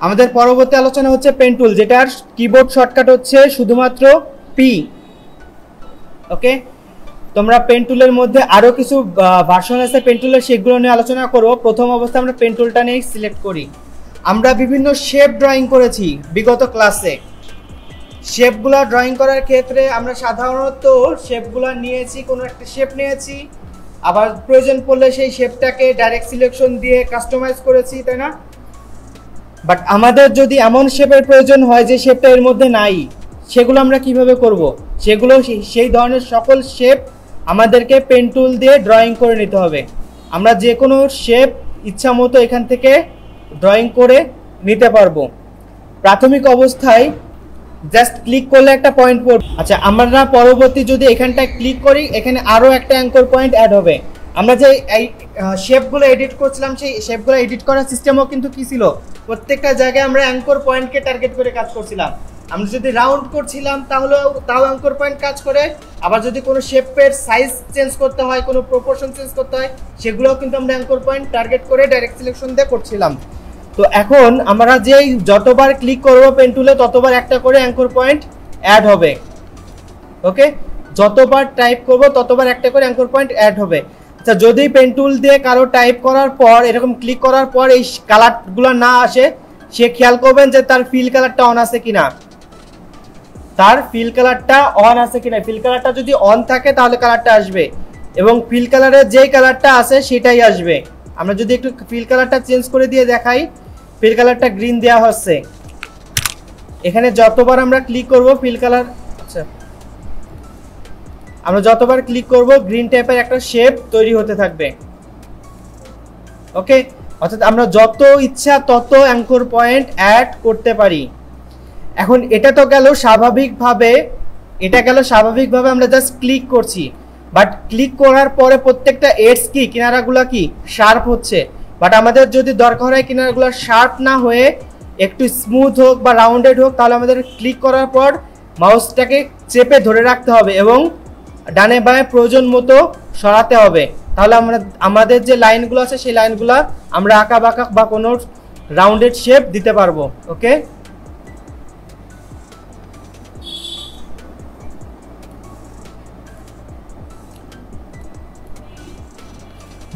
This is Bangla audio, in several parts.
আমাদের পরবর্তী আলোচনা হচ্ছে পেন টুল, যেটার কিবোর্ড শর্টকাট হচ্ছে শুধুমাত্র পি। ওকে, তোমরা পেন টুলের মধ্যে আরো কিছু ভার্সন আছে পেন টুলের, সেগুলো নিয়ে আলোচনা করব। প্রথম অবস্থায় আমরা পেন টুলটা নিয়ে সিলেক্ট করি। আমরা বিভিন্ন শেপ ড্রয়িং করেছি বিগত ক্লাসে। শেপগুলো ড্রয়িং করার ক্ষেত্রে আমরা সাধারণত শেপগুলো নিয়েছি, কোনো একটা শেপ নিয়েছি, আবার প্রয়োজন পড়লে সেই শেপটাকে ডাইরেক্ট সিলেকশন দিয়ে কাস্টমাইজ করেছি, তাই না? বাট আমাদের যদি এমন শেপের প্রয়োজন হয় যে শেপটা এর মধ্যে নাই, সেগুলো আমরা কিভাবে করব? সেগুলো সেই ধরনের সকল শেপ আমাদেরকে পেন টুল দিয়ে ড্রয়িং করে নিতে হবে। আমরা যে কোনো শেপ ইচ্ছা মতো এখান থেকে ড্রয়িং করে নিতে পারবো। প্রাথমিক অবস্থায় জাস্ট ক্লিক করলে একটা পয়েন্ট পড়বে। আচ্ছা, আমরা পরবর্তী যদি এখানটায় ক্লিক করি, এখানে আরও একটা অ্যাঙ্কর পয়েন্ট অ্যাড হবে। আমরা যে এই শেপগুলো এডিট করছিলাম, সেই শেপগুলো এডিট করার সিস্টেমও কিন্তু কী ছিল, প্রত্যেকটা জায়গায় আমরা অ্যাঙ্কর পয়েন্টকে টার্গেট করে কাজ করছিলাম। আমরা যদি রাউন্ড করছিলাম তাও অ্যাঙ্কর পয়েন্ট কাজ করে। আবার যদি কোনো শেপের সাইজ চেঞ্জ করতে হয়, কোনো প্রপোর্শন চেঞ্জ করতে হয়, সেগুলোও কিন্তু আমরা অ্যাঙ্কর পয়েন্ট টার্গেট করে ডাইরেক্ট সিলেকশন দিয়ে করছিলাম। তো এখন আমরা যেই যতবার ক্লিক করব পেন টুলে, ততবার একটা করে অ্যাঙ্কর পয়েন্ট অ্যাড হবে। ওকে, যতবার টাইপ করব ততবার একটা করে অ্যাঙ্কর পয়েন্ট অ্যাড হবে। আচ্ছা, যদি পেন টুল দিয়ে কারো টাইপ করার পর এরকম ক্লিক করার পর এই কালারগুলো না আসে, সে খেয়াল করবেন যে তার ফিল কালারটা অন আছে কিনা। তার ফিল কালারটা অন আছে কিনা। ফিল কালারটা যদি অন থাকে তাহলে কালারটা আসবে, এবং ফিল কালারের যেই কালারটা আছে সেটাই আসবে। আমরা যদি একটু ফিল কালারটা চেঞ্জ করে দিয়ে দেখাই, ফিল কালারটা গ্রিন দেওয়া হচ্ছে। এখানে যতবার আমরা ক্লিক করব ফিল কালার, আচ্ছা, আমরা যতবার ক্লিক করব গ্রিন টাইপের একটা শেপ তৈরি হতে থাকবে। ওকে, অর্থাৎ আমরা যত ইচ্ছা তত অ্যাঙ্কর পয়েন্ট অ্যাড করতে পারি। এখন এটা তো গেল স্বাভাবিকভাবে, আমরা জাস্ট ক্লিক করছি। বাট ক্লিক করার পরে প্রত্যেকটা এডস কি, কিনারাগুলো কি শার্প হচ্ছে। বাট আমাদের যদি দরকার হয় কিনারাগুলো শার্প না হয়ে একটু স্মুথ হোক বা রাউন্ডেড হোক, তাহলে আমাদের ক্লিক করার পর মাউসটাকে চেপে ধরে রাখতে হবে এবং ডানে বাঁয়ে প্রয়োজন মতো সরাতে হবে। তাহলে আমাদের যে লাইনগুলো আছে সেই লাইনগুলো আমরা আঁকা বাঁকা বা কোনো রাউন্ডেড শেপ দিতে পারবো। ওকে,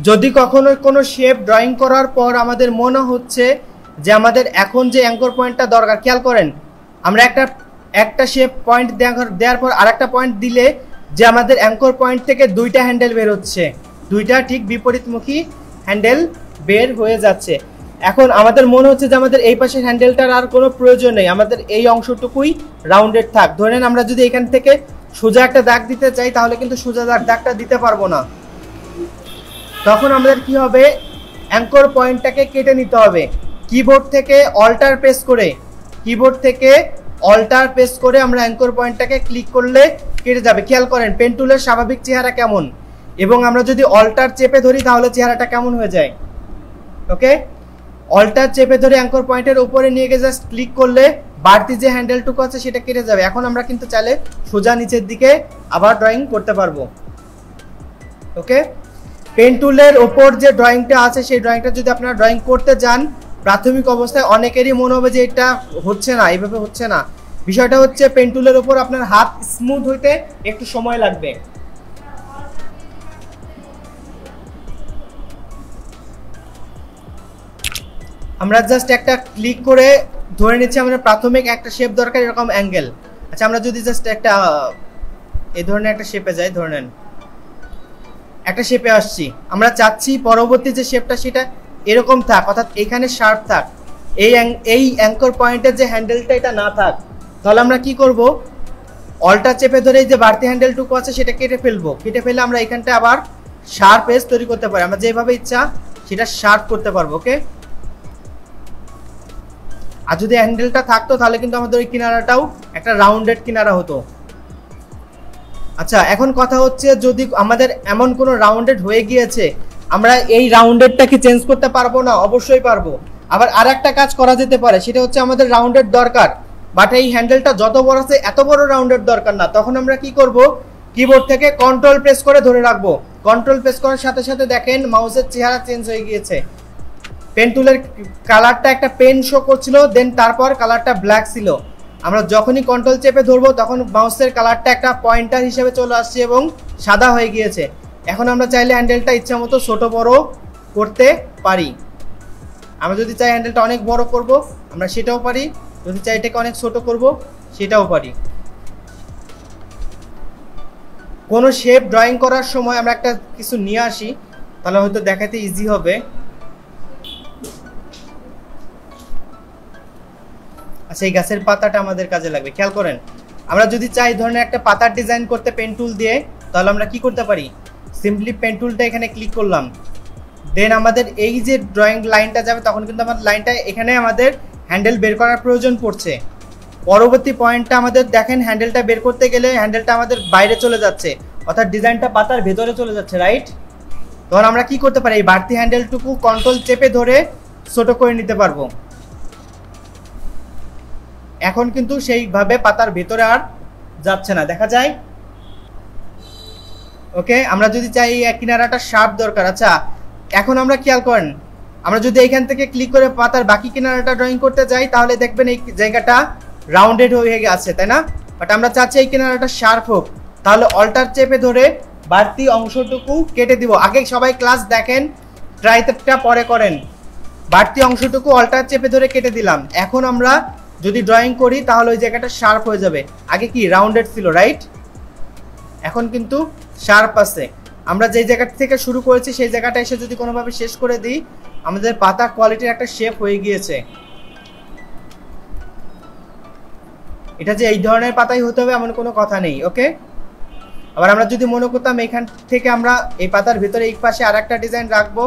যদি কখনো কোনো শেপ ড্রয়িং করার পর আমাদের মনে হচ্ছে যে আমাদের এখন যে অ্যাঙ্কর পয়েন্টটা দরকার, খেয়াল করেন আমরা একটা শেপ পয়েন্ট দেওয়ার পর আরেকটা পয়েন্ট দিলে যে আমাদের অ্যাঙ্কর পয়েন্ট থেকে দুইটা হ্যান্ডেল বের হচ্ছে, দুইটা ঠিক বিপরীতমুখী হ্যান্ডেল বের হয়ে যাচ্ছে। এখন আমাদের মনে হচ্ছে যে আমাদের এই পাশের হ্যান্ডেলটার আর কোনো প্রয়োজন নেই, আমাদের এই অংশটুকুই রাউন্ডেড থাক। ধরে নেন আমরা যদি এখান থেকে সোজা একটা দাগ দিতে চাই, তাহলে কিন্তু সোজা দাগটা দিতে পারবো না। তখন আমাদের কি হবে, অ্যাঙ্কর পয়েন্টটাকে কেটে নিতে হবে। কিবোর্ড থেকে অল্টার প্রেস করে আমরা অ্যাঙ্কর পয়েন্টটাকে ক্লিক করলে কেটে যাবে। খেয়াল করেন পেন টুলের স্বাভাবিক চেহারা কেমন, এবং আমরা যদি অল্টার চেপে ধরি তাহলে চেহারাটা কেমন হয়ে যায়। ওকে, অল্টার চেপে ধরে অ্যাঙ্কর পয়েন্টের উপরে নিয়ে গিয়ে জাস্ট ক্লিক করলে বাড়তি যে হ্যান্ডেলটুকু আছে সেটা কেটে যাবে। এখন আমরা কিন্তু চাইলে সোজা নিচের দিকে আবার ড্রয়িং করতে পারবো। ওকে, পেন টুলের ওপর যে ড্রয়িংটা আছে সেই ড্রয়িংটা যদি আপনারা ড্রয়িং করতে যান, প্রাথমিক অবস্থায় অনেকেরই মনে হবে যে এটা হচ্ছে না, এইভাবে হচ্ছে না। বিষয়টা হচ্ছে পেন টুলের ওপর আপনার হাত স্মুথ হইতে একটু সময় লাগবে। আমরা জাস্ট একটা ক্লিক করে ধরে নিচ্ছি আমাদের প্রাথমিক একটা শেপ দরকার, এরকম অ্যাঙ্গেল। আচ্ছা, আমরা যদি জাস্ট একটা এই ধরনের একটা শেপে যাই, ধরে নেন একটা শেপে আসছি, আমরা চাচ্ছি পরবর্তী যে শেপটা সেটা এরকম থাক, অর্থাৎ এখানে শার্প থাক, এই অ্যাঙ্কর পয়েন্টের যে হ্যান্ডেলটা এটা না থাক। তাহলে আমরা কি করব, অল্টার চেপে ধরে এই যে বাড়তি হ্যান্ডেলটুকু আছে সেটা কেটে ফেলবো। কেটে ফেলে আমরা এখানটা আবার শার্প এজ তৈরি করতে পারি, আমরা যেভাবে ইচ্ছা সেটা শার্প করতে পারবো। ওকে, আর যদি হ্যান্ডেলটা থাকতো তাহলে কিন্তু আমাদের ওই কিনারাটাও একটা রাউন্ডেড কিনারা হতো। আচ্ছা, এখন কথা হচ্ছে যদি আমাদের এমন কোনো রাউন্ডেড হয়ে গিয়েছে, আমরা এই রাউন্ডেডটা কি চেঞ্জ করতে পারবো না? অবশ্যই পারবো। আবার আর একটা কাজ করা যেতে পারে, সেটা হচ্ছে আমাদের রাউন্ডেড দরকার, বাট এই হ্যান্ডেলটা যত বড় আছে এত বড় রাউন্ডেড দরকার না। তখন আমরা কি করব, কিবোর্ড থেকে কন্ট্রোল প্রেস করে ধরে রাখবো। কন্ট্রোল প্রেস করার সাথে সাথে দেখেন মাউসের চেহারা চেঞ্জ হয়ে গিয়েছে। পেন টুলের কালারটা একটা পেন শো করছিল, দেন তারপর কালারটা ব্ল্যাক ছিল। আমরা যখনই কন্ট্রোল চেপে ধরবো তখন মাউসের কালারটা একটা পয়েন্টার হিসেবে চলে আসছে এবং সাদা হয়ে গিয়েছে। এখন আমরা চাইলে হ্যান্ডেলটা ইচ্ছা মতো ছোটো বড় করতে পারি। আমরা যদি চাই হ্যান্ডেলটা অনেক বড় করব আমরা সেটাও পারি, যদি চাই এটাকে অনেক ছোট করব সেটাও পারি। কোনো শেপ ড্রয়িং করার সময় আমরা একটা কিছু নিয়ে আসি, তাহলে হয়তো দেখাতে ইজি হবে। আচ্ছা, এই গাছের পাতাটা আমাদের কাজে লাগবে, খেয়াল করেন। আমরা যদি চাই ধরনের একটা পাতার ডিজাইন করতে পেন টুল দিয়ে, তাহলে আমরা কি করতে পারি, সিম্পলি পেন টুলটা এখানে ক্লিক করলাম, দেন আমাদের এই যে ড্রয়িং লাইনটা যাবে তখন কিন্তু আমাদের লাইনটা এখানে আমাদের হ্যান্ডেল বের করার প্রয়োজন পড়ছে। পরবর্তী পয়েন্টটা আমাদের দেখেন, হ্যান্ডেলটা বের করতে গেলে হ্যান্ডেলটা আমাদের বাইরে চলে যাচ্ছে, অর্থাৎ ডিজাইনটা পাতার ভেতরে চলে যাচ্ছে, রাইট? তখন আমরা কি করতে পারি, এই বাড়তি হ্যান্ডেলটুকু কন্ট্রোল চেপে ধরে ছোট করে নিতে পারবো। এখন কিন্তু সেইভাবে পাতার ভেতরে আর যাচ্ছে না, দেখা যায়। ওকে, আমরা যদি চাই এই কিনারাটা শার্প দরকার। আচ্ছা, এখন আমরা খেয়াল করেন, আমরা যদি এইখান থেকে ক্লিক করে পাতার বাকি কিনারাটা ড্রয়িং করতে যাই তাহলে দেখবেন এই জায়গাটা রাউন্ডেড হয়ে গেছে, তাই না? বাট আমরা চাচ্ছি এই কিনারাটা শার্প হোক, তাহলে অল্টার চেপে ধরে বাড়তি অংশটুকু কেটে দিব। আগে সবাই ক্লাস দেখেন, ট্রাইটা পরে করেন। বাড়তি অংশটুকু অল্টার চেপে ধরে কেটে দিলাম। এখন আমরা যদি ড্রয়িং করি তাহলে ওই জায়গাটা শার্প হয়ে যাবে। আগে কি রাউন্ডেড ছিল, রাইট? এখন কিন্তু শার্প আছে। আমরা যে জায়গা থেকে শুরু করেছি সেই জায়গাটা এসে যদি কোনোভাবে শেষ করে দিই, আমাদের পাতা কোয়ালিটির একটা শেপ হয়ে গিয়েছে। এটা যে এই ধরনের পাতাই হতে হবে এমন কোনো কথা নেই। ওকে, আবার আমরা যদি মনে করতাম এখান থেকে আমরা এই পাতার ভিতরে এই পাশে আর একটা ডিজাইন রাখবো,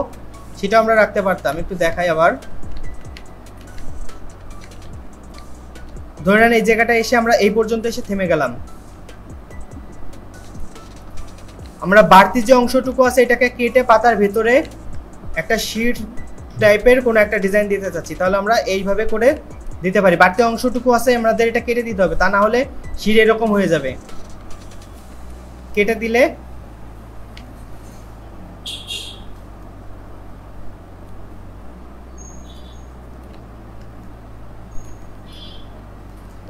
সেটা আমরা রাখতে পারতাম। একটু দেখাই আবার। ধরে নেন এই জায়গাটা এসে আমরা এই পর্যন্ত এসে থেমে গেলাম। আমরা বাড়তি যে অংশটুকু আছে এটাকে কেটে পাতার ভেতরে একটা শীট টাইপের কোনো একটা ডিজাইন দিতে চাচ্ছি, তাহলে আমরা এইভাবে করে দিতে পারি। বাড়তি অংশটুকু আছে আমাদের এটা কেটে দিতে হবে, তা না হলে শীট এরকম হয়ে যাবে। কেটে দিলে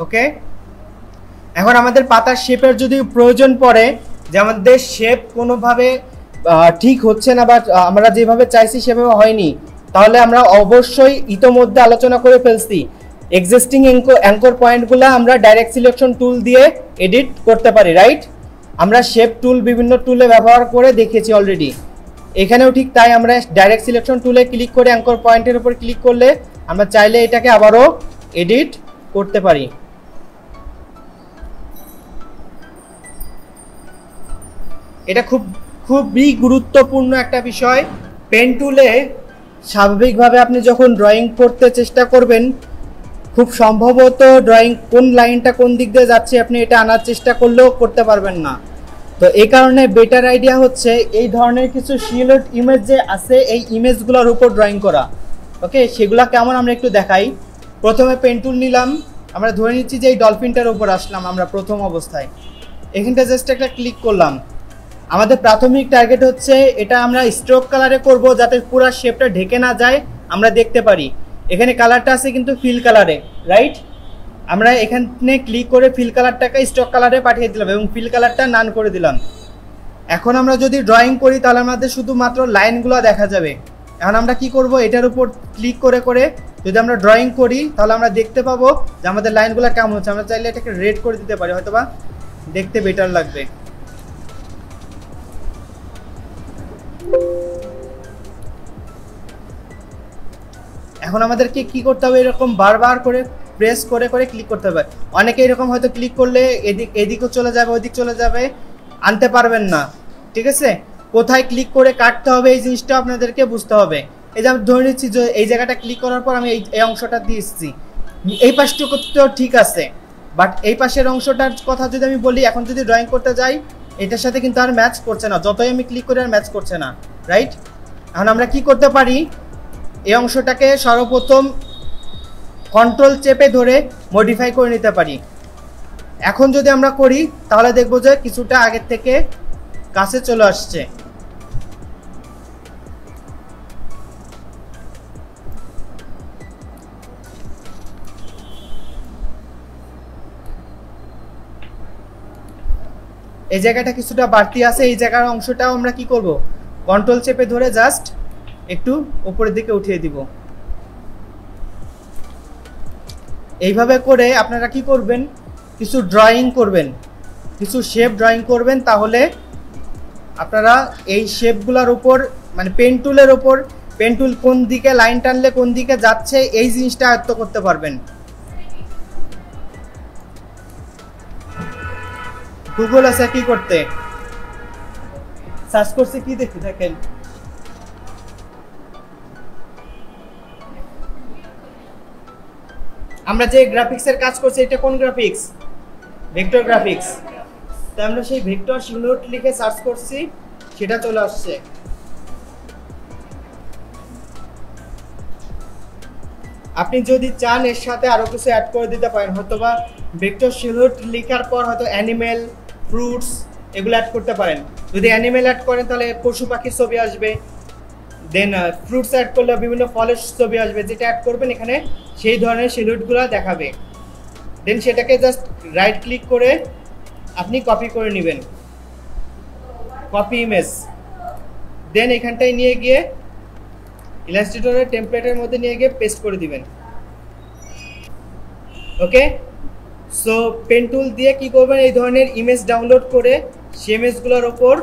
ওকে। এখন আমাদের পাতার শেপের যদি প্রয়োজন পড়ে, যে আমাদের শেপ কোনোভাবে ঠিক হচ্ছে না বা আমরা যেভাবে চাইছি সেভাবে হয়নি, তাহলে আমরা অবশ্যই ইতোমধ্যে আলোচনা করে ফেলছি এক্সিস্টিং অ্যাঙ্কর পয়েন্টগুলো আমরা ডাইরেক্ট সিলেকশন টুল দিয়ে এডিট করতে পারি, রাইট? আমরা শেপ টুল বিভিন্ন টুলে ব্যবহার করে দেখেছি অলরেডি। এখানেও ঠিক তাই, আমরা ডাইরেক্ট সিলেকশন টুলে ক্লিক করে অ্যাঙ্কর পয়েন্টের উপর ক্লিক করলে আমরা চাইলে এটাকে আবারও এডিট করতে পারি। এটা খুবই গুরুত্বপূর্ণ একটা বিষয়। পেন টুলে স্বাভাবিকভাবে আপনি যখন ড্রয়িং করতে চেষ্টা করবেন, খুব সম্ভবত ড্রয়িং কোন লাইনটা কোন দিক দিয়ে যাচ্ছে আপনি এটা আনার চেষ্টা করলেও করতে পারবেন না। তো এই কারণে বেটার আইডিয়া হচ্ছে এই ধরনের কিছু শিলড ইমেজ যে আছে এই ইমেজগুলোর উপর ড্রয়িং করা। ওকে, সেগুলো কেমন আমরা একটু দেখাই। প্রথমে পেন টুল নিলাম, আমরা ধরে নিচ্ছি যে এই ডলফিনটার উপর আসলাম আমরা প্রথম অবস্থায়। এখানটা জাস্ট একটা ক্লিক করলাম। আমাদের প্রাথমিক টার্গেট হচ্ছে এটা আমরা স্ট্রোক কালারে করব, যাতে পুরো শেপটা ঢেকে না যায়, আমরা দেখতে পারি। এখানে কালারটা আছে কিন্তু ফিল কালারে, রাইট? আমরা এখানে ক্লিক করে ফিল কালারটাকে স্ট্রোক কালারে পাঠিয়ে দিলাম এবং ফিল কালারটা নান করে দিলাম। এখন আমরা যদি ড্রয়িং করি তাহলে আমাদের শুধুমাত্র লাইনগুলো দেখা যাবে। এখন আমরা কি করব, এটার উপর ক্লিক করে করে যদি আমরা ড্রয়িং করি তাহলে আমরা দেখতে পাবো যে আমাদের লাইনগুলো কেমন হচ্ছে। আমরা চাইলে এটাকে রেড করে দিতে পারি, হয়তোবা দেখতে বেটার লাগবে। এখন আমাদেরকে কি করতে হবে, এরকম বারবার করে প্রেস করে করে ক্লিক করতে হবে। অনেকে এরকম হয়তো ক্লিক করলে এদিকও চলে যাবে, ওইদিক চলে যাবে, আনতে পারবেন না। ঠিক আছে, কোথায় ক্লিক করে কাটতে হবে এই জিনিসটা আপনাদেরকে বুঝতে হবে। এই যে আমি ধরে নিচ্ছি যে এই জায়গাটা ক্লিক করার পর আমি এই অংশটা দিয়ে এসেছি, এই পাশটুকু তো ঠিক আছে, বাট এই পাশের অংশটার কথা যদি আমি বলি, এখন যদি ড্রয়িং করতে যাই এটার সাথে কিন্তু আর ম্যাচ করছে না, যতই আমি ক্লিক করে আর ম্যাচ করছে না, রাইট? এখন আমরা কি করতে পারি, এই অংশটাকে সর্বপ্রথম কন্ট্রোল চেপে ধরে মডিফাই করে নিতে পারি। এখন যদি আমরা করি তাহলে দেখবো যে কিছুটা আগের থেকে কাছে চলে আসছে। এই জায়গাটা কিছুটা বাড়তি আছে, এই জায়গার অংশটাও আমরা কি করব, কন্ট্রোল চেপে ধরে জাস্ট একটু উপরের দিকে উঠিয়ে দিব। এইভাবে করে আপনারা কি করবেন, কিছু ড্রয়িং করবেন, কিছু শেপ ড্রয়িং করবেন, তাহলে আপনারা এই শেপগুলোর উপর মানে পেন টুলের উপর পেন টুল কোন দিকে লাইন টানলে কোন দিকে যাচ্ছে এই জিনিসটা আয়ত্ত করতে পারবেন। গুগল আছে কি করতে, সার্চ করছে কি দেখি, দেখেন আমরা যে গ্রাফিক্সের কাজ করছি এটা কোন গ্রাফিক্স, ভেক্টর গ্রাফিক্স। তো আমরা সেই ভেক্টর সিমুলেট লিখে সার্চ করছি, সেটা চলে আসছে। আপনি যদি চান এর সাথে আরো কিছু অ্যাড করে দিতে পারেন, হয়তোবা ভেক্টর সিমুলেট লেখার পর হয়তো অ্যানিমেল, ফ্রুটস এগুলো অ্যাড করতে পারেন। যদি অ্যানিমেল অ্যাড করেন তাহলে পশু পাখির ছবি আসবে, দেন ফ্রুটস অ্যাড করলে বিভিন্ন ফলের ছবি আসবে। যেটা অ্যাড করবেন এখানে সেই ধরনের সিলুয়েটগুলো দেখাবে। দেন সেটাকে জাস্ট রাইট ক্লিক করে আপনি কপি করে নেবেন, কপি ইমেজ। দেন এখানটায় নিয়ে গিয়ে ইলাস্ট্রেটরের টেমপ্লেটের মধ্যে নিয়ে গিয়ে পেস্ট করে দিবেন। ওকে, সো পেন টুল দিয়ে কি করবেন, এই ধরনের ইমেজ ডাউনলোড করে সেই ইমেজগুলোর ওপর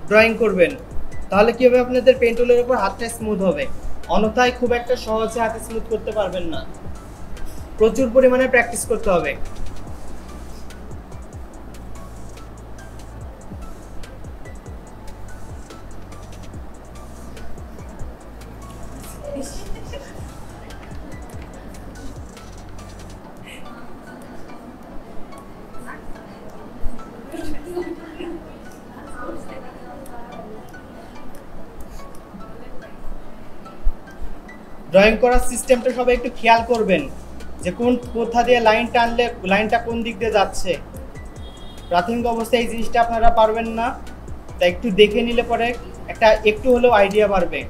ড্রয়িং করবেন। তাহলে কি হবে, আপনাদের পেন টুলের উপর হাতটা স্মুথ হবে। অন্যথায় খুব একটা সহজে হাতে স্মুথ করতে পারবেন না, প্রচুর পরিমাণে প্র্যাকটিস করতে হবে। ড্রয়িং করার সিস্টেমটা সবাই একটু খেয়াল করবেন যে কোথা দিয়ে লাইন টানলে লাইনটা কোন দিক দিয়ে যাচ্ছে। প্রাথমিক অবস্থায় এই জিনিসটা আপনারা পারবেন না, তাই একটু দেখে নিলে পরে একটু হলেও আইডিয়া বাড়বে।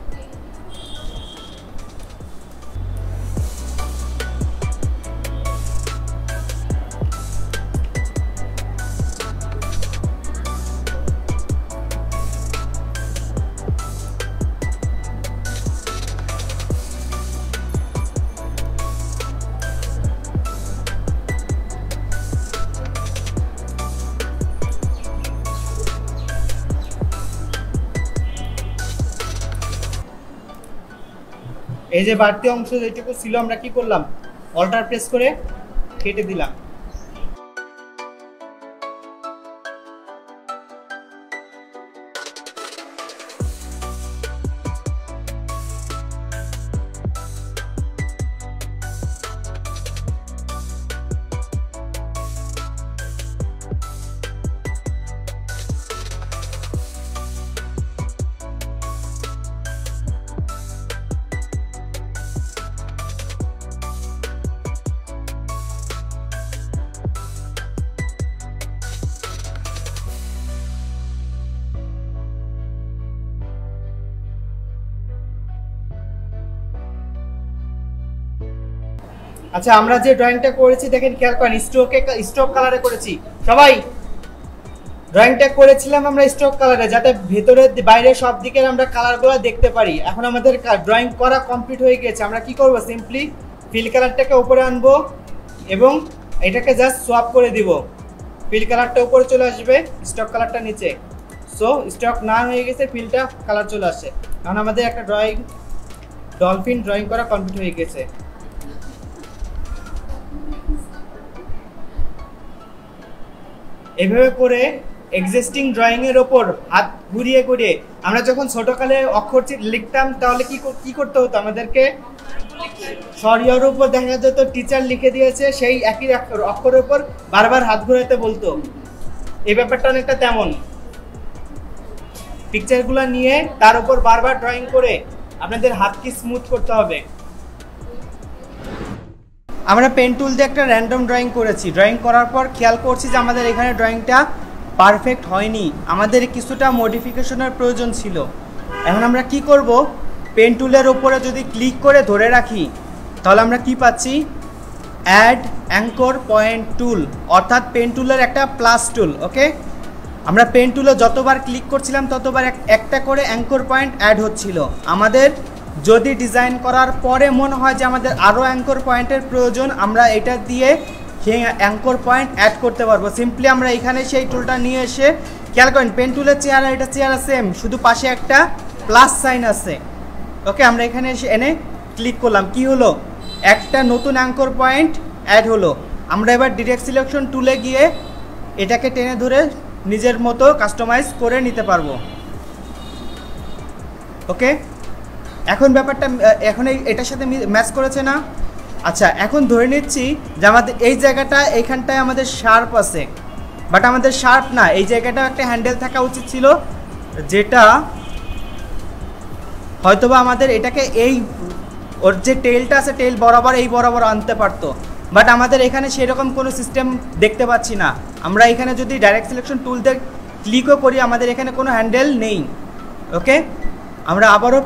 এই যে বাড়তি অংশ যেটুকু ছিল আমরা কি করলাম, অল্টার প্রেস করে কেটে দিলাম। আচ্ছা, আমরা যে ড্রয়িংটা করেছি দেখেন, খেয়াল করেন স্ট্রোক কালারে করেছি। সবাই ড্রয়িংটা করেছিলাম আমরা স্ট্রোক কালারে, যাতে ভেতরে বাইরে সব দিকের আমরা কালারগুলো দেখতে পারি। এখন আমাদের ড্রয়িং করা কমপ্লিট হয়ে গেছে। আমরা কি করব, সিম্পলি ফিল কালারটাকে উপরে আনবো এবং এটাকে জাস্ট সোয়াপ করে দিব। ফিল কালারটা উপরে চলে আসবে, স্ট্রোক কালারটা নিচে। সো স্ট্রোক না হয়ে গেছে, ফিলটা কালার চলে আসে। এখন আমাদের একটা ডলফিন ড্রয়িং করা কমপ্লিট হয়ে গেছে। এভাবে করে এক্সিস্টিং ড্রয়িং এর ওপর হাত ঘুরিয়ে ঘুরিয়ে আমরা যখন ছোটকালে অক্ষর লিখতাম, তাহলে কি করতে হতো, আমাদেরকে সরিয়ার উপর দেখা যেত টিচার লিখে দিয়েছে, সেই একই অক্ষরের উপর বারবার হাত ঘোরাতে বলতো। এই ব্যাপারটা অনেকটা তেমন, পিকচারগুলো নিয়ে তার উপর বারবার ড্রয়িং করে আপনাদের হাতকে স্মুথ করতে হবে। আমরা পেন টুল দিয়ে একটা র্যান্ডম ড্রয়িং করেছি। ড্রয়িং করার পর খেয়াল করছি যে আমাদের এখানে ড্রয়িংটা পারফেক্ট হয়নি, আমাদের কিছুটা মডিফিকেশনের প্রয়োজন ছিল। এখন আমরা কি করব, পেন টুলের ওপরে যদি ক্লিক করে ধরে রাখি তাহলে আমরা কি পাচ্ছি, অ্যাড অ্যাঙ্কর পয়েন্ট টুল, অর্থাৎ পেন টুলের একটা প্লাস টুল। ওকে, আমরা পেন টুলে যতবার ক্লিক করছিলাম ততবার একটা করে অ্যাঙ্কর পয়েন্ট অ্যাড হচ্ছিল। আমাদের যদি ডিজাইন করার পরে মনে হয় যে আমাদের আরও অ্যাঙ্কর পয়েন্টের প্রয়োজন, আমরা এটা দিয়ে সেই অ্যাঙ্কর পয়েন্ট অ্যাড করতে পারবো। সিম্পলি আমরা এখানে সেই টুলটা নিয়ে এসে, খেয়াল করেন পেন টুলের চেয়ার আর এটা চেয়ার সেম, শুধু পাশে একটা প্লাস সাইন আছে। ওকে, আমরা এখানে এসে এনে ক্লিক করলাম, কি হলো, একটা নতুন অ্যাঙ্কর পয়েন্ট অ্যাড হলো। আমরা এবার ডিরেক্ট সিলেকশন টুলে গিয়ে এটাকে টেনে ধরে নিজের মতো কাস্টমাইজ করে নিতে পারবো। ওকে, এখন ব্যাপারটা এখন এটার সাথে ম্যাচ করেছে না? আচ্ছা, এখন ধরে নিচ্ছি যে আমাদের এই জায়গাটা এইখানটায় আমাদের শার্প আছে, বাট আমাদের শার্প না, এই জায়গাটা একটা হ্যান্ডেল থাকা উচিত ছিল, যেটা হয়তোবা আমাদের এটাকে এই ওর যে টেলটা আছে টেল বরাবর এই বরাবর আনতে পারতো, বাট আমাদের এখানে সেরকম কোনো সিস্টেম দেখতে পাচ্ছি না। আমরা এখানে যদি ডাইরেক্ট সিলেকশন টুল দিয়ে ক্লিকও করি আমাদের এখানে কোনো হ্যান্ডেল নেই। ওকে, আমরা আবারও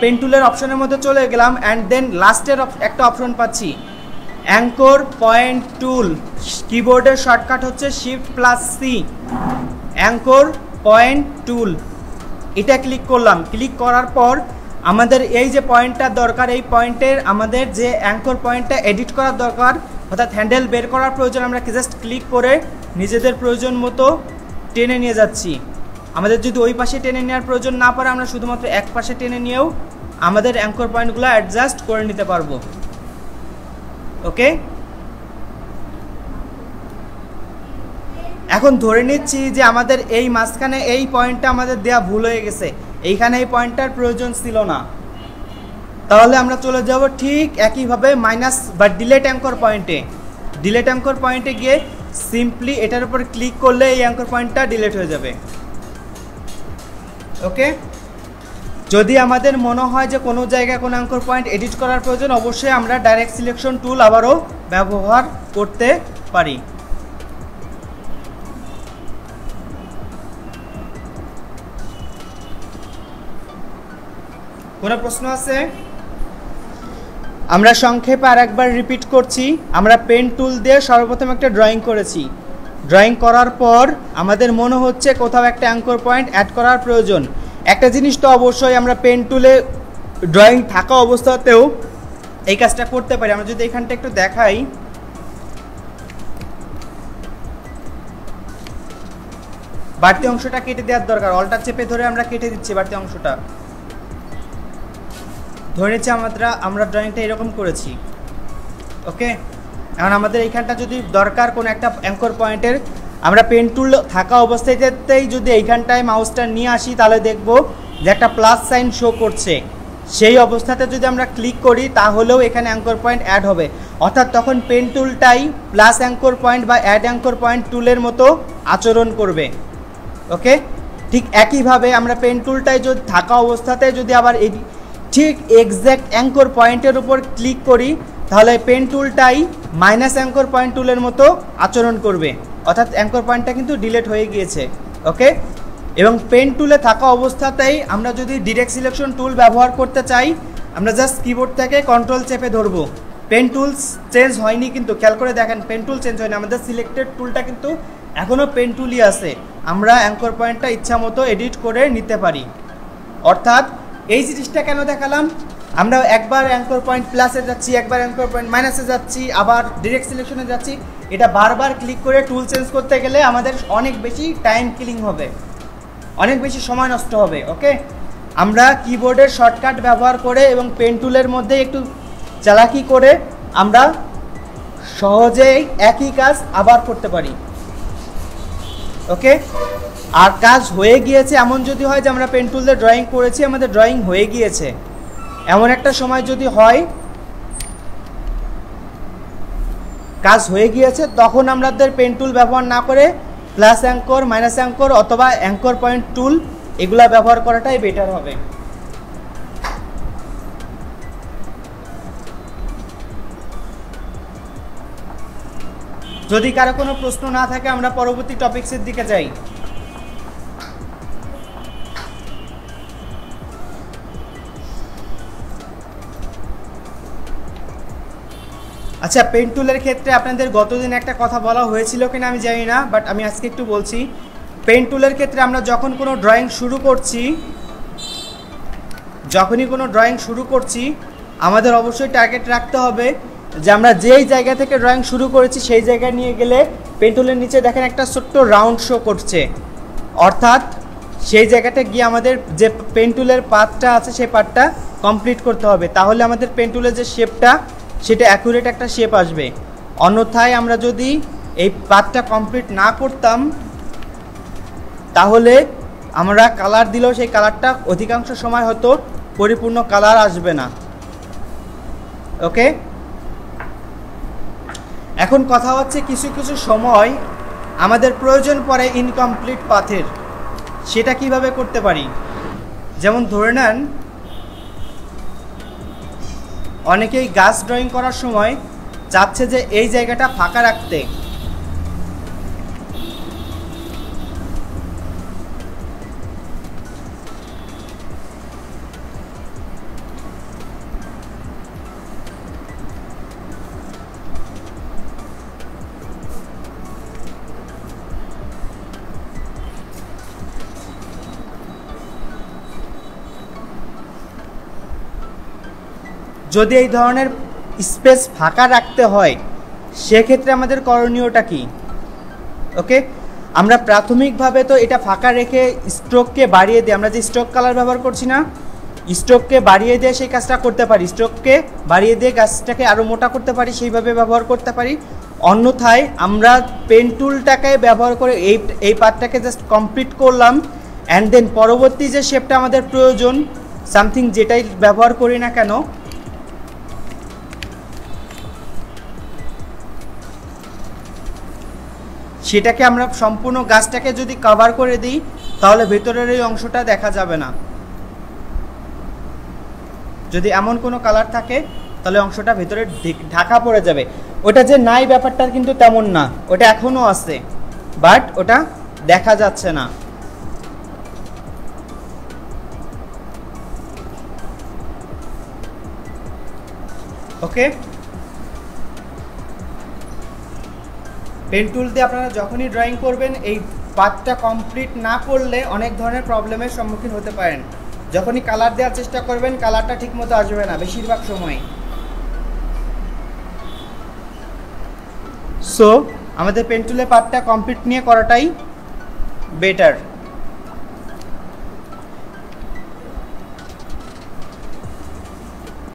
পেন টুলের অপশনের মধ্যে চলে গেলাম, অ্যান্ড দেন লাস্টের একটা অপশন পাচ্ছি অ্যাঙ্কর পয়েন্ট টুল। কিবোর্ডের শর্টকাট হচ্ছে Shift+C, অ্যাঙ্কর পয়েন্ট টুল। এটা ক্লিক করলাম। ক্লিক করার পর আমাদের এই যে পয়েন্টটা দরকার, এই পয়েন্টের আমাদের যে অ্যাঙ্কর পয়েন্টটা এডিট করার দরকার, অর্থাৎ হ্যান্ডেল বের করার প্রয়োজন, আমরা জাস্ট ক্লিক করে নিজেদের প্রয়োজন মতো টেনে নিয়ে যাচ্ছি। আমাদের যদি ওই পাশে টেনে নেওয়ার প্রয়োজন না পড়ে, আমরা শুধুমাত্র এক পাশে টেনে নিয়েও আমাদের অ্যাঙ্কর পয়েন্টগুলো অ্যাডজাস্ট করে নিতে পারবো। ওকে, এখন ধরে নিচ্ছি যে আমাদের এই মাঝখানে এই পয়েন্টটা আমাদের দেয়া ভুল হয়ে গেছে, এইখানে এই পয়েন্টটার প্রয়োজন ছিল না। তাহলে আমরা চলে যাব ঠিক একইভাবে মাইনাস বা ডিলেট অ্যাঙ্কর পয়েন্টে। ডিলেট অ্যাঙ্কর পয়েন্টে গিয়ে সিম্পলি এটার উপর ক্লিক করলে এই অ্যাঙ্কর পয়েন্টটা ডিলেট হয়ে যাবে। ওকে, যদি আমাদের মনে হয় যে কোনো জায়গায় কোনো অ্যাঙ্কর পয়েন্ট এডিট করার প্রয়োজন, অবশ্যই আমরা ডাইরেক্ট সিলেকশন টুল আবারও ব্যবহার করতে পারি। কোনো প্রশ্ন আছে? আমরা সংক্ষেপে আর একবার রিপিট করছি। আমরা পেন টুল দিয়ে সর্বপ্রথম একটা ড্রয়িং করেছি। ড্রয়িং করার পর আমাদের মনে হচ্ছে কোথাও একটা অ্যাঙ্কর পয়েন্ট অ্যাড করার প্রয়োজন। একটা জিনিস তো অবশ্যই আমরা পেন টুলে ড্রয়িং থাকা অবস্থাতেও এই কাজটা করতে পারি। আমরা যদি এখানটা একটু দেখাই, বাড়তি অংশটা কেটে দেওয়ার দরকার। অল্টার চেপে ধরে আমরা কেটে দিচ্ছি বাড়তি অংশটা। ধরে নিচ্ছি আমরা ড্রয়িংটা এরকম করেছি। ওকে, এখন আমাদের এইখানটা যদি দরকার কোনো একটা অ্যাঙ্কর পয়েন্টের, আমরা পেন টুল থাকা অবস্থাতেই যদি এইখানটায় মাউসটা নিয়ে আসি, তাহলে দেখব যে একটা প্লাস সাইন শো করছে। সেই অবস্থাতে যদি আমরা ক্লিক করি তাহলেও এখানে অ্যাঙ্কর পয়েন্ট অ্যাড হবে, অর্থাৎ তখন পেন টুলটাই প্লাস অ্যাঙ্কর পয়েন্ট বা অ্যাড অ্যাঙ্কর পয়েন্ট টুলের মতো আচরণ করবে। ওকে, ঠিক একইভাবে আমরা পেন টুলটাই যদি থাকা অবস্থাতে যদি আবার এই ঠিক এক্স্যাক্ট অ্যাঙ্কর পয়েন্টের উপর ক্লিক করি, তাহলে পেন টুলটাই মাইনাস অ্যাঙ্কর পয়েন্ট টুলের মতো আচরণ করবে, অর্থাৎ অ্যাঙ্কর পয়েন্টটা কিন্তু ডিলিট হয়ে গিয়েছে। ওকে, এবং পেন টুলে থাকা অবস্থাতেই আমরা যদি ডিরেক্ট সিলেকশন টুল ব্যবহার করতে চাই, আমরা জাস্ট কিবোর্ড থেকে কন্ট্রোল চেপে ধরবো। পেন টুলস চেঞ্জ হয়নি, কিন্তু খেয়াল করে দেখেন পেন টুল চেঞ্জ হয়নি, আমাদের সিলেক্টেড টুলটা কিন্তু এখনও পেন টুলই আছে। আমরা অ্যাঙ্কর পয়েন্টটা ইচ্ছা মতো এডিট করে নিতে পারি। অর্থাৎ এই জিনিসটা কেন দেখালাম, আমরা একবার অ্যাঙ্কর পয়েন্ট প্লাসে যাচ্ছি, একবার অ্যাঙ্কর পয়েন্ট মাইনাসে যাচ্ছি, আবার ডিরেক্ট সিলেকশনে যাচ্ছি, এটা বারবার ক্লিক করে টুল চেঞ্জ করতে গেলে আমাদের অনেক বেশি টাইম কিলিং হবে, অনেক বেশি সময় নষ্ট হবে। ওকে, আমরা কিবোর্ডের শর্টকাট ব্যবহার করে এবং পেন টুলের মধ্যে একটু চালাকি করে আমরা সহজেই একই কাজ আবার করতে পারি। ওকে, আর কাজ হয়ে গিয়েছে এমন যদি হয় যে আমরা পেন টুল দিয়ে ড্রয়িং করেছি, আমাদের ড্রয়িং হয়ে গিয়েছে, এমন একটা সময় যদি হয় কাজ হয়ে গিয়েছে, তখন আমাদের পেন টুল ব্যবহার না করে প্লাস অ্যাঙ্কর, মাইনাস অ্যাঙ্কর অথবা অ্যাঙ্কর পয়েন্ট টুল এগুলা ব্যবহার করাটাই বেটার হবে। যদি কারো কোনো প্রশ্ন না থাকে আমরা পরবর্তী টপিকসের দিকে যাই। আচ্ছা, পেন টুলের ক্ষেত্রে আপনাদের গতদিন একটা কথা বলা হয়েছিল কিনা আমি জানি না, বাট আমি আজকে একটু বলছি। পেন টুলের ক্ষেত্রে আমরা যখনই কোনো ড্রয়িং শুরু করছি আমাদের অবশ্যই টার্গেট রাখতে হবে যে আমরা যেই জায়গা থেকে ড্রয়িং শুরু করেছি সেই জায়গায় নিয়ে গেলে পেন টুলের নিচে দেখেন একটা ছোট্ট রাউন্ড শো করছে, অর্থাৎ সেই জায়গাটা গিয়ে আমাদের যে পেন টুলের পাথটা আছে সেই পাথটা কমপ্লিট করতে হবে, তাহলে আমাদের পেন টুলের যে শেপটা সেটা অ্যাকুরেট একটা শেপ আসবে। অন্যথায় আমরা যদি এই পাথটা কমপ্লিট না করতাম তাহলে আমরা কালার দিলেও সেই কালারটা অধিকাংশ সময় হয়তো পরিপূর্ণ কালার আসবে না। ওকে, এখন কথা হচ্ছে কিছু কিছু সময় আমাদের প্রয়োজন পড়ে ইনকমপ্লিট পাথের, সেটা কিভাবে করতে পারি। যেমন ধরে নেন অনেকেই গাছ ড্রয়িং করার সময় চাচ্ছে যে এই জায়গাটা ফাঁকা রাখতে, যদি এই ধরনের স্পেস ফাঁকা রাখতে হয় সেক্ষেত্রে আমাদের করণীয়টা কি। ওকে, আমরা প্রাথমিকভাবে তো এটা ফাঁকা রেখে স্ট্রোককে বাড়িয়ে দিয়ে, আমরা যে স্ট্রোক কালার ব্যবহার করছি না, স্ট্রোককে বাড়িয়ে দিয়ে সেই কাজটা করতে পারি, স্ট্রোককে বাড়িয়ে দিয়ে গাছটাকে আরও মোটা করতে পারি, সেইভাবে ব্যবহার করতে পারি। অন্যথায় আমরা পেন টুলটাকে ব্যবহার করে এই পার্টটাকে জাস্ট কমপ্লিট করলাম, অ্যান্ড দেন পরবর্তী যে শেপটা আমাদের প্রয়োজন, সামথিং যেটাই ব্যবহার করি না কেন, সেটাকে আমরা সম্পূর্ণ গাছটাকে যদি কভার করে দিই তাহলে ভেতরের এই অংশটা দেখা যাবে না। যদি এমন কোনো কালার থাকে তাহলে অংশটা ভেতরে ঢাকা পড়ে যাবে। ওটা যে নাই ব্যাপারটা কিন্তু তেমন না, ওটা এখনও আছে, বাট ওটা দেখা যাচ্ছে না। ওকে, পেন টুল দিয়ে আপনারা যখনই ড্রয়িং করবেন এই পাথটা কমপ্লিট না করলে অনেক ধরনের প্রবলেমের সম্মুখীন হতে পারেন। যখনই কালার দেওয়ার চেষ্টা করবেন কালারটা ঠিকমতো আসবে না বেশিরভাগ সময়। সো আমাদের পেন টুলের পাথটা কমপ্লিট নিয়ে করাটাই বেটার।